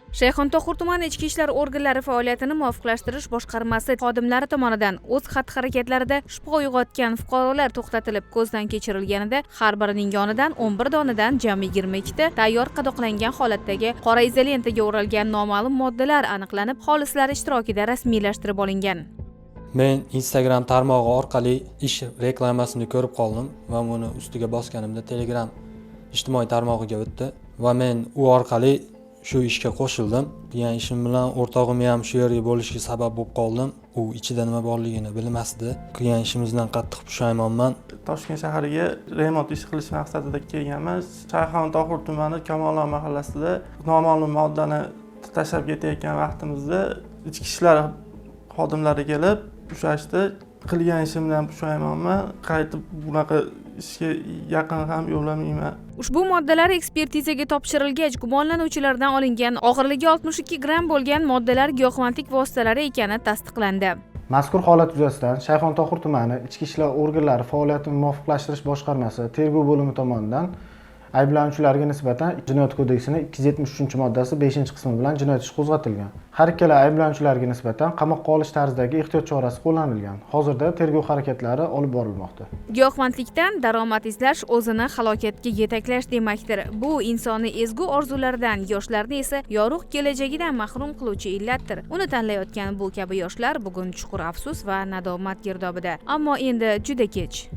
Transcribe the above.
Shayxontohur tumani ichki ishlar organlari faoliyatini muvofiqlashtirish boshqarmasi xodimlari tomonidan o'z xatti-harakatlarida shubha uyg'otgan fuqarolar to'xtatilib ko'zdan kechirilganida har birining yonidan 11 donadan jami 22 ta tayyor qadoqlangan holatdagi qora izolentaga o'ralgan noma'lum moddalar aniqlanib, xolislari ishtirokida rasmiylashtirib olingan. Men Instagram tarmog'i orqali ish reklamasini ko'rib qoldim va uni ustiga bosganimda Telegram ijtimoiy tarmog'iga o'tdi va men u orqali shu ishga qo'shildim. Yani ishim bilan o'rtog'im ham shu yerga bo'lishiga sabab bo'lib qoldim. U ichida nima borligini bilmasdi. Qilgan ishimizdan qattiq pushaymonman. Toshkent shahriga remont ish qilish maqsadida kelganmiz. Shayxontohur tumani Kamolon mahallasida noma'lum moddani tashlab ketayotgan vaqtimizda ichki ishlar xodimlari kelib ushlashdi. Qilgan ishimdan pushaymonman. Qaytib bunaqa ishga yaqin ham yo'lamayman. Ushbu moddalar ekspertizaga topshirilgach, gumonlanuvchilardan olingan og'irligi 62 gram bo'lgan moddalar giyohvandlik vositalari ekani tasdiqlandi. Mazkur holat yuzasidan Shayxontohur tumani ichki ishlar organlari faoliyatini muvofiqlashtirish boshqarmasi tergov bo'limi tomonidan ayblanuvchilarga nisbatan Jinoyat kodeksining 273-moddasi 5-qismi bilan jinoyat ishi qo'zg'atilgan. Har ikkala ayblanuvchilarga nisbatan qamoqqa olish tarzidagi ehtiyot chorasi qo'llanilgan. Hozirda tergov harakatlari olib borilmoqda. Giyohvandlikdan daromad izlash o'zini halokatga yetaklash demakdir. Bu insoniy ezgu orzularidan, yoshlarni esa yorug' kelajagidan mahrum qiluvchi illatdir. Uni tanlayotgan bu kabi yoshlar bugun chuqur afsus va nadomat girdobida. Ammo endi juda kech.